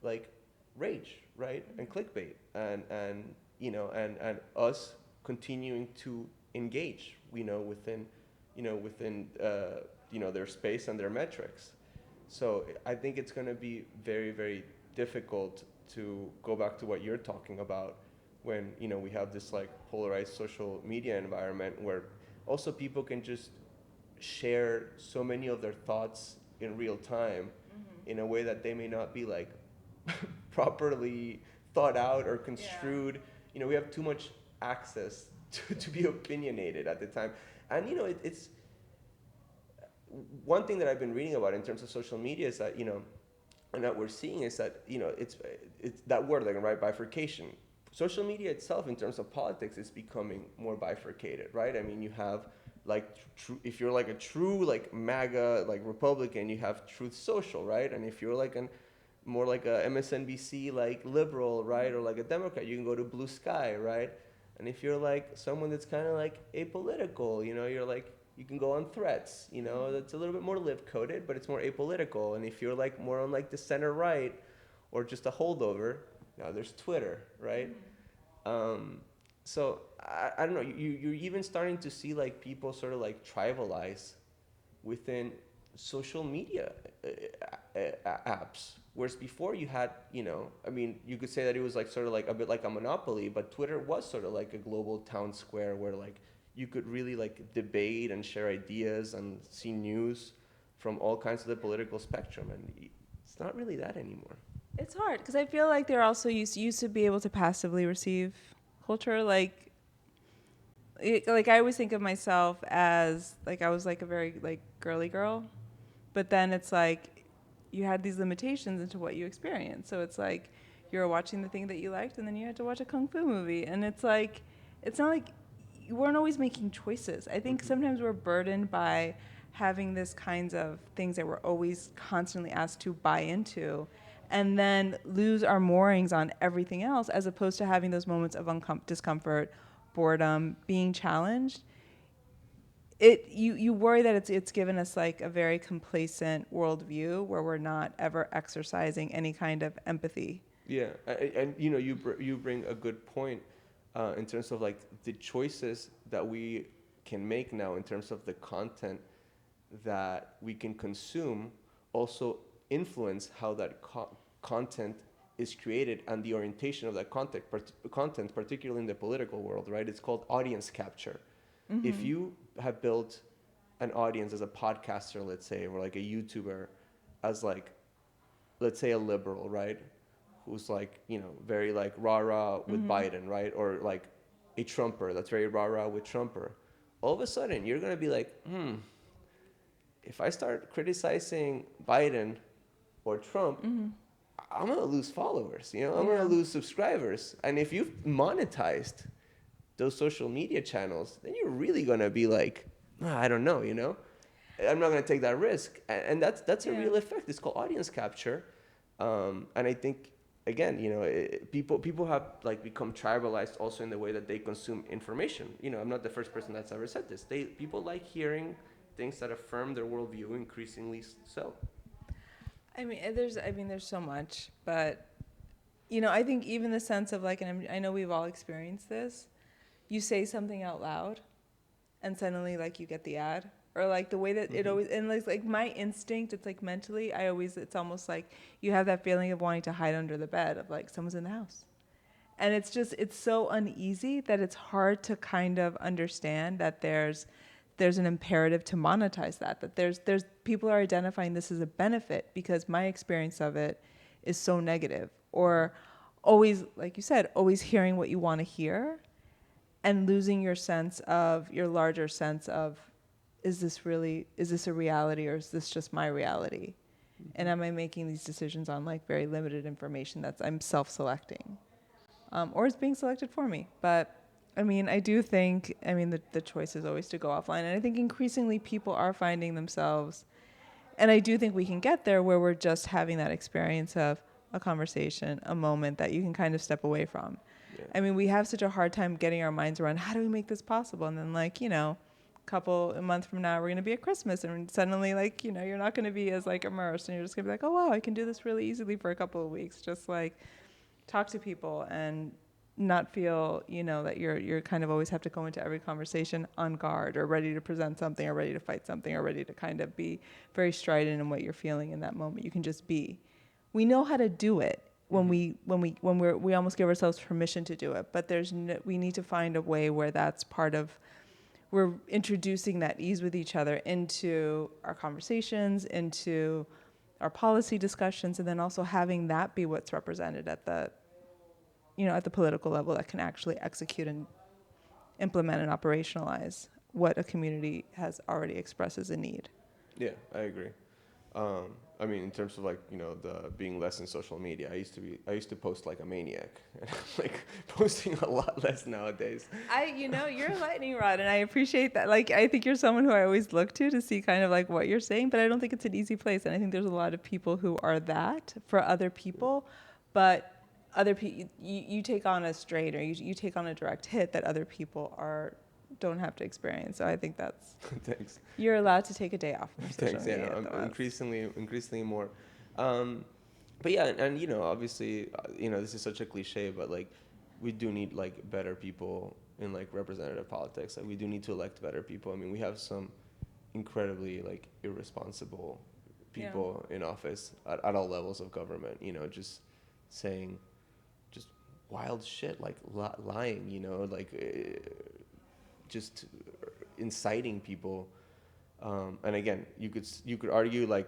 like rage, right, and clickbait, and us continuing to engage, within their space and their metrics. So I think it's going to be very, very difficult to go back to what you're talking about when, we have this like polarized social media environment where also people can just share so many of their thoughts in real time in a way that they may not be like properly thought out or construed. We have too much access to be opinionated at the time. And, it's one thing that I've been reading about in terms of social media is that, and that we're seeing is that, it's that word, like, right, bifurcation. Social media itself, in terms of politics, is becoming more bifurcated, right? I mean, you have, like, if you're, like, a true, like, MAGA, like, Republican, you have Truth Social, right? And if you're, like, more like a MSNBC, like, liberal, right, or, like, a Democrat, you can go to Blue Sky, right? And if you're, like, someone that's kind of, like, apolitical, you're, like, you can go on Threads, that's a little bit more live-coded, but it's more apolitical. And if you're like more on like the center right or just a holdover, now there's Twitter, right? So I don't know, you're even starting to see like people sort of like tribalize within social media apps. Whereas before you had, I mean, you could say that it was like sort of like a bit like a monopoly, but Twitter was sort of like a global town square where like you could really like debate and share ideas and see news from all kinds of the political spectrum, and it's not really that anymore. It's hard because I feel like they're also used to be able to passively receive culture. Like I always think of myself as like I was like a very like girly girl, but then it's like you had these limitations into what you experienced. So it's like you were watching the thing that you liked, and then you had to watch a kung fu movie, and it's like it's not like you weren't always making choices. I think sometimes we're burdened by having this kinds of things that we're always constantly asked to buy into, and then lose our moorings on everything else, as opposed to having those moments of discomfort, boredom, being challenged. You worry that it's given us like a very complacent worldview where we're not ever exercising any kind of empathy. Yeah, and you bring a good point. In terms of like the choices that we can make now in terms of the content that we can consume also influence how that content is created and the orientation of that content, particularly in the political world, right? It's called audience capture. Mm-hmm. If you have built an audience as a podcaster, let's say, or like a YouTuber, as like, let's say a liberal, right? Who's like, very like rah-rah with Biden, right? Or like a Trumper that's very rah-rah with Trumper. All of a sudden, you're going to be like, if I start criticizing Biden, or Trump, Mm-hmm. I'm gonna lose followers. You know, I'm Yeah. gonna lose subscribers. And if you've monetized those social media channels, then you're really gonna be like, "Ah, I don't know, you know, I'm not gonna take that risk." And that's a Yeah. real effect. It's called audience capture, and I think again, you know, people have like become tribalized also in the way that they consume information. You know, I'm not the first person that's ever said this. People like hearing things that affirm their worldview, increasingly so. There's so much, but you know, I think even the sense of like, and I know we've all experienced this. You say something out loud, and suddenly like you get the ad, or like the way that it always, and like my instinct, it's like mentally, it's almost like you have that feeling of wanting to hide under the bed of like someone's in the house, and it's so uneasy that it's hard to kind of understand that there's an imperative to monetize that there's people are identifying this as a benefit because my experience of it is so negative, or always, like you said, always hearing what you want to hear and losing your larger sense of, is this a reality, or is this just my reality? And am I making these decisions on like very limited information that's I'm self-selecting, or it's being selected for me? But I mean, I do think, the choice is always to go offline. And I think increasingly people are finding themselves, and I do think we can get there where we're just having that experience of a conversation, a moment that you can kind of step away from. Yeah. I mean, we have such a hard time getting our minds around how do we make this possible? And then like, a month from now, we're going to be at Christmas, and suddenly like, you're not going to be as like immersed, and you're just going to be like, oh wow, I can do this really easily for a couple of weeks. Just like talk to people and not feel, that you're kind of always have to go into every conversation on guard or ready to present something or ready to fight something or ready to kind of be very strident in what you're feeling in that moment. You can just be. We know how to do it when we almost give ourselves permission to do it, but we need to find a way where that's part of, we're introducing that ease with each other into our conversations, into our policy discussions, and then also having that be what's represented at the political level that can actually execute and implement and operationalize what a community has already expressed as a need. Yeah, I agree. I mean, in terms of like, you know, the being less in social media, I used to post like a maniac, and I'm like posting a lot less nowadays. You're a lightning rod, and I appreciate that. Like, I think you're someone who I always look to see kind of like what you're saying, but I don't think it's an easy place. And I think there's a lot of people who are that for other people, but other people, you take on a strain, or you take on a direct hit that other people don't have to experience. So I think that's, Thanks. you're allowed to take a day off from social Thanks. Yeah, media no, at the I'm most. increasingly more. But yeah, and you know, obviously, you know, this is such a cliche, but like, we do need like better people in like representative politics. Like, we do need to elect better people. I mean, we have some incredibly like irresponsible people in office at all levels of government. You know, just saying, just wild shit, like lying. You know, like just inciting people. And again, you could argue like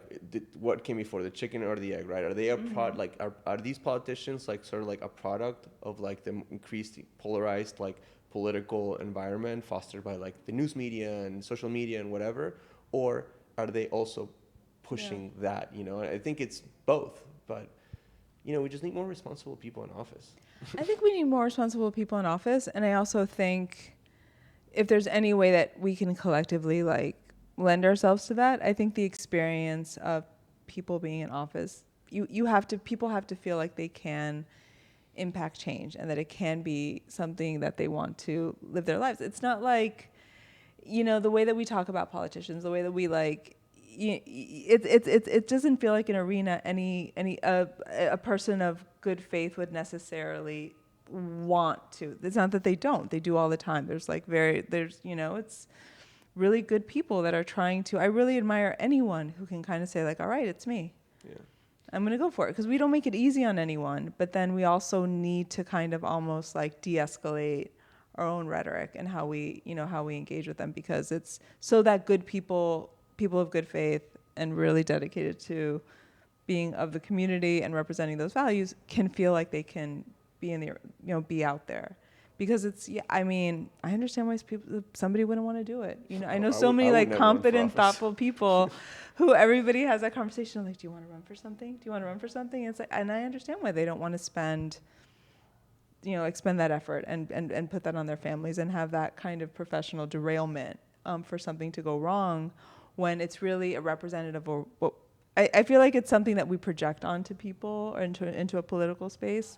what came before, the chicken or the egg, right? Are they are these politicians like sort of like a product of like the increased polarized like political environment fostered by like the news media and social media and whatever, or are they also pushing that? You know, and I think it's both, but you know, we just need more responsible people in office. I think we need more responsible people in office, and I also think if there's any way that we can collectively like lend ourselves to that, I think the experience of people being in office, people have to feel like they can impact change, and that it can be something that they want to live their lives. It's not like, the way that we talk about politicians, the way that we like, it doesn't feel like an arena a person of good faith would necessarily want to. It's not that they don't. They do all the time. It's really good people that are trying to. I really admire anyone who can kind of say like, all right, it's me. Yeah. I'm going to go for it, because we don't make it easy on anyone, but then we also need to kind of almost like de-escalate our own rhetoric and how we engage with them, because it's so that good people of good faith and really dedicated to being of the community and representing those values can feel like they can be be out there. because it's, yeah, I mean, I understand why somebody wouldn't want to do it. You know, I know I so would, many I would like never run for confident, office. thoughtful people who everybody has that conversation like, do you want to run for something? Do you want to run for something? And it's like, and I understand why they don't want to spend, expend that effort and put that on their families and have that kind of professional derailment for something to go wrong when it's really a representative of what I feel like it's something that we project onto people or into a political space.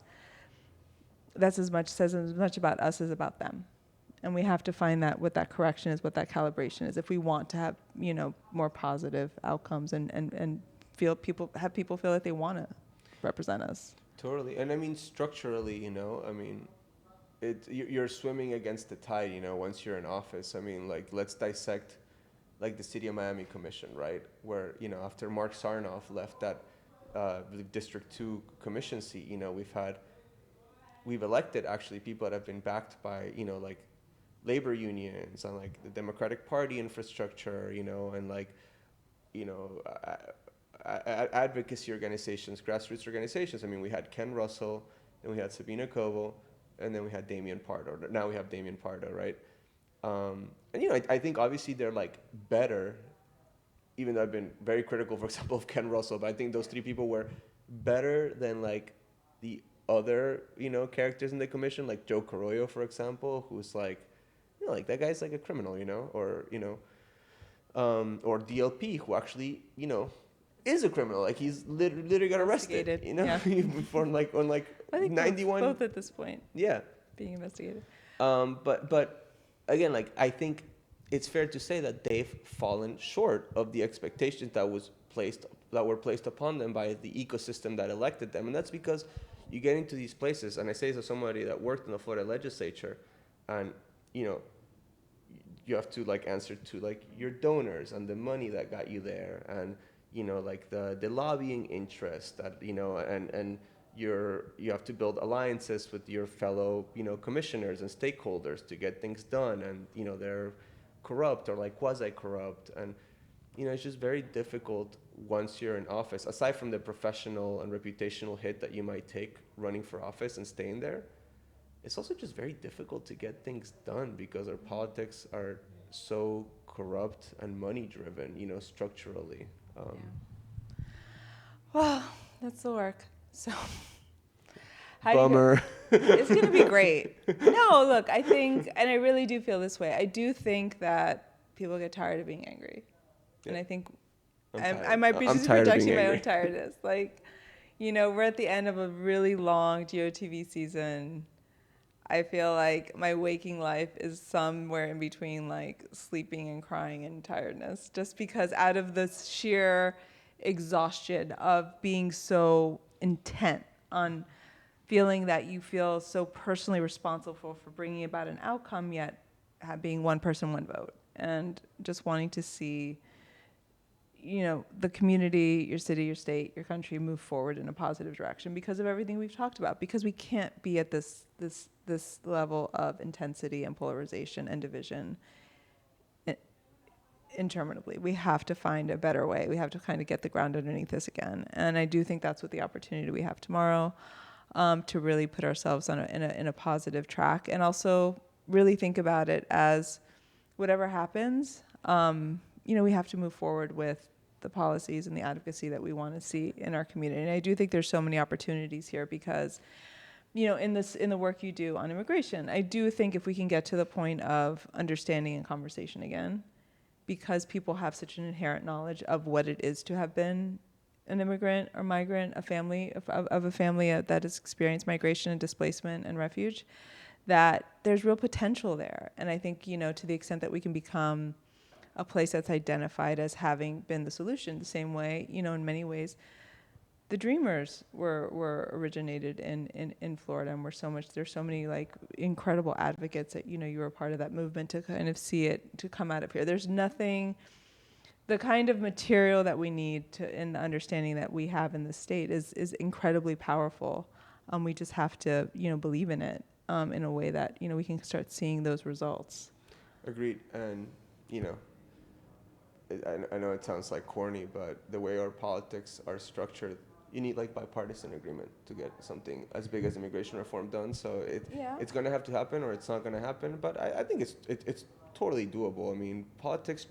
That's says as much about us as about them. And we have to find that what that correction is, what that calibration is, if we want to have, more positive outcomes and have people feel that they want to represent us. Totally. And I mean, structurally, I mean, you're swimming against the tide, once you're in office. I mean, like, let's dissect, like, the City of Miami Commission, right? Where, after Mark Sarnoff left that District 2 commission seat, we've elected, actually, people that have been backed by, like, labor unions and, like, the Democratic Party infrastructure, and, like, you know, advocacy organizations, grassroots organizations. I mean, we had Ken Russell, then we had Sabina Koval, and then we had Damian Pardo. Now we have Damian Pardo, right? And I think obviously they're like better, even though I've been very critical, for example, of Ken Russell, but I think those three people were better than like the other, characters in the commission, like Joe Carollo, for example, who's like, like that guy's like a criminal, or DLP, who actually, is a criminal. Like he's literally got arrested, Yeah. for like on like I think 91. both at this point. Yeah. Being investigated. But again, like I think it's fair to say that they've fallen short of the expectations that were placed upon them by the ecosystem that elected them, and that's because you get into these places, and I say this as somebody that worked in the Florida legislature, and you have to like answer to like your donors and the money that got you there, and like the lobbying interest that and you have to build alliances with your fellow commissioners and stakeholders to get things done, and they're corrupt or like quasi corrupt, and it's just very difficult once you're in office, aside from the professional and reputational hit that you might take running for office and staying there. It's also just very difficult to get things done because our politics are so corrupt and money driven, structurally. Yeah. Well, that's the work. So, Bummer. It's going to be great. No, look, I think, and I really do feel this way. I do think that people get tired of being angry. Yeah. And I think I might be just projecting my own tiredness. Like, we're at the end of a really long GOTV season. I feel like my waking life is somewhere in between like sleeping and crying and tiredness, just because out of the sheer exhaustion of being so intent on feeling that you feel so personally responsible for bringing about an outcome, yet being one person, one vote, and just wanting to see the community, your city, your state, your country move forward in a positive direction because of everything we've talked about, because we can't be at this level of intensity and polarization and division interminably. We have to find a better way. We have to kind of get the ground underneath us again. And I do think that's what the opportunity we have tomorrow, to really put ourselves on in a positive track, and also really think about it as whatever happens, we have to move forward with the policies and the advocacy that we want to see in our community. And I do think there's so many opportunities here because, in the work you do on immigration, I do think if we can get to the point of understanding and conversation again, because people have such an inherent knowledge of what it is to have been an immigrant or migrant, a family of a family that has experienced migration and displacement and refuge, that there's real potential there. And I think, to the extent that we can become a place that's identified as having been the solution, the same way, in many ways, the Dreamers were originated in Florida, and there's so many like incredible advocates that, you were a part of that movement to kind of see it, to come out of here. There's nothing, the kind of material that we need in the understanding that we have in the state is incredibly powerful. We just have to, believe in it in a way that, we can start seeing those results. Agreed. And, I know it sounds like corny, but the way our politics are structured you need like bipartisan agreement to get something as big as immigration reform done. So Yeah. it's going to have to happen or it's not going to happen. But I think it's totally doable. I mean, politics,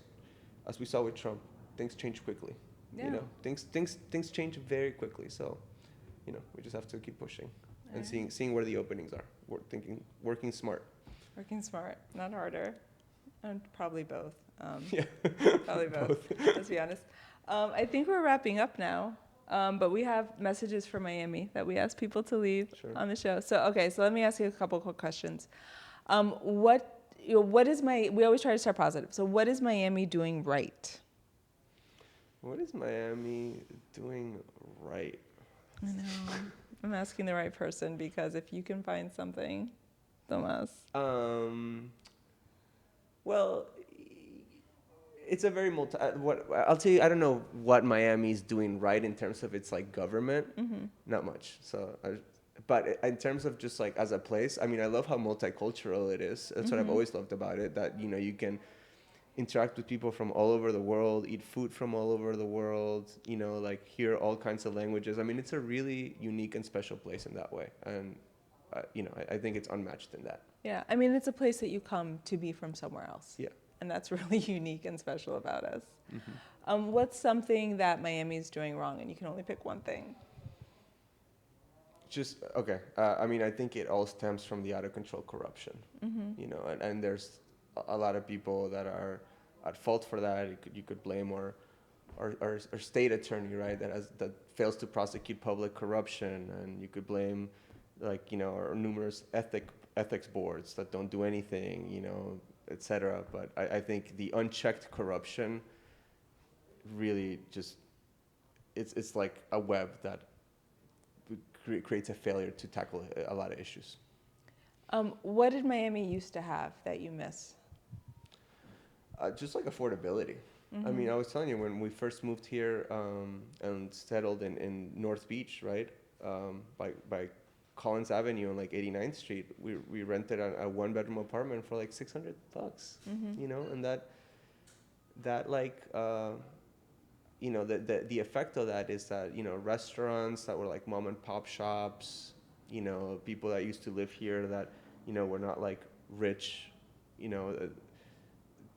as we saw with Trump, things change quickly. Yeah. You know, things change very quickly. So, you know, we just have to keep pushing and seeing where the openings are. Working smart. Working smart, not harder, and probably both. Yeah. Probably both. Let's be honest. I think we're wrapping up now. But we have messages from Miami that we ask people to leave on the show. So, okay, so let me ask you a couple quick questions. What is we always try to start positive. So what is Miami doing right? What is Miami doing right? I know. I'm asking the right person because if you can find something, Tomas. Well, it's a very what I'll tell you, I don't know what Miami's doing right in terms of its like government. Not much. So but in terms of just like as a place, I mean, I love how multicultural it is. That's what I've always loved about it, that, you know, you can interact with people from all over the world, eat food from all over the world, you know, like hear all kinds of languages. I mean, it's a really unique and special place in that way. And, you know, I think it's unmatched in that. Yeah, I mean, it's a place that you come to be from somewhere else. Yeah. And that's really unique and special about us. What's something that Miami's doing wrong? And you can only pick one thing. Just, okay. I mean, I think it all stems from the out of control corruption, you know, and there's a lot of people that are at fault for that. You could blame our state attorney, right, that fails to prosecute public corruption, and you could blame, like, you know, our numerous ethics boards that don't do anything, you know, etc. But I think the unchecked corruption really just it's like a web that creates a failure to tackle a lot of issues. What did Miami used to have that you miss? Just like affordability. I mean, I was telling you, when we first moved here and settled in North Beach, right, by Collins Avenue on like 89th Street, we rented a one-bedroom apartment for like $600, you know, and that like, you know, the effect of that is that, you know, restaurants that were like mom and pop shops, you know, people that used to live here that, you know, were not like rich, you know,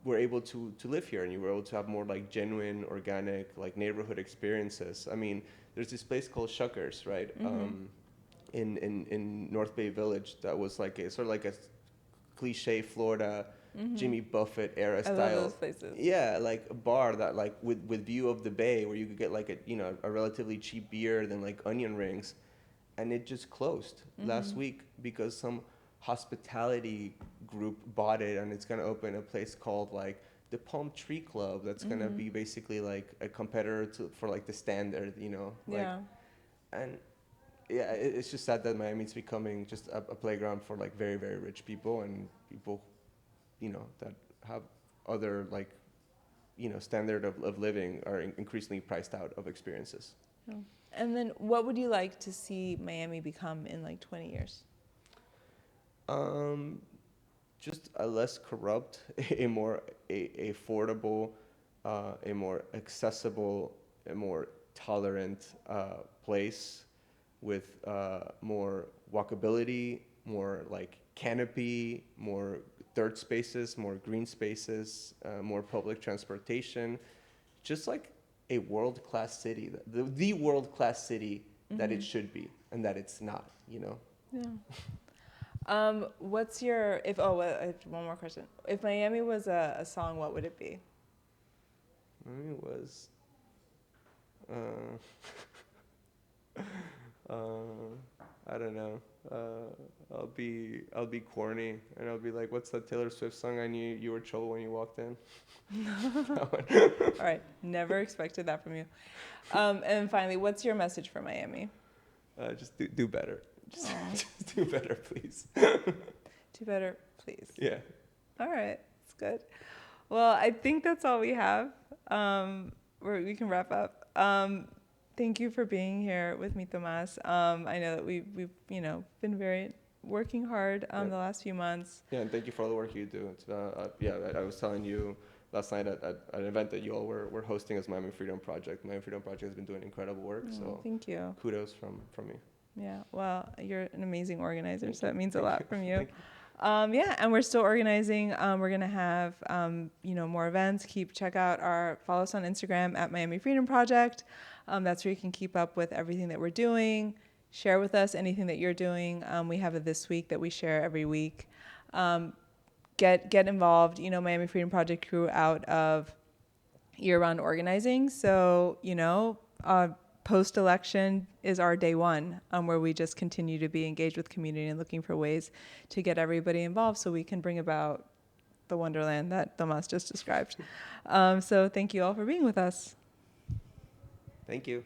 were able to live here, and you were able to have more like genuine, organic, like neighborhood experiences. I mean, there's this place called Shuckers, right? In North Bay Village, that was like a sort of like a cliche Florida Jimmy Buffett era style. I love those places. Yeah, like a bar that like with view of the bay, where you could get like a, you know, a relatively cheap beer than like onion rings, and it just closed last week because some hospitality group bought it, and it's gonna open a place called like the Palm Tree Club that's gonna be basically like a competitor for like the Standard, you know. Like, Yeah. And yeah, it's just sad that Miami's becoming just a playground for like very, very rich people, and people, you know, that have other like, you know, standard of living are increasingly priced out of experiences. Oh. And then what would you like to see Miami become in like 20 years? Just a less corrupt, a more affordable, a more accessible, a more tolerant place with more walkability, more like canopy, more dirt spaces, more green spaces, more public transportation, just like a world-class city, the world-class city that it should be, and that it's not, you know? Yeah. What's your, one more question. If Miami was a song, what would it be? Miami was, I don't know. I'll be corny, and I'll be like, "What's that Taylor Swift song? I knew you were trouble when you walked in." All right, never expected that from you. And finally, what's your message for Miami? Just do better. Just do better, please. Do better, please. Yeah. All right, that's good. Well, I think that's all we have. We can wrap up. Thank you for being here with me, Tomas. I know that we've been working hard the last few months. Yeah, and thank you for all the work you do. It's, I was telling you last night at an event that you all were hosting as Miami Freedom Project. Miami Freedom Project has been doing incredible work. So thank you. kudos from me. Yeah, well, you're an amazing organizer, Thank so you. it means a Thank lot you. from you. Thank you. Yeah, and we're still organizing. We're gonna have more events. Follow us on Instagram at Miami Freedom Project. That's where you can keep up with everything that we're doing. Share with us anything that you're doing. We have a This Week that we share every week. Get involved. Miami Freedom Project grew out of year-round organizing. So, post-election is our day one, where we just continue to be engaged with community and looking for ways to get everybody involved so we can bring about the wonderland that Tomas just described. So thank you all for being with us. Thank you.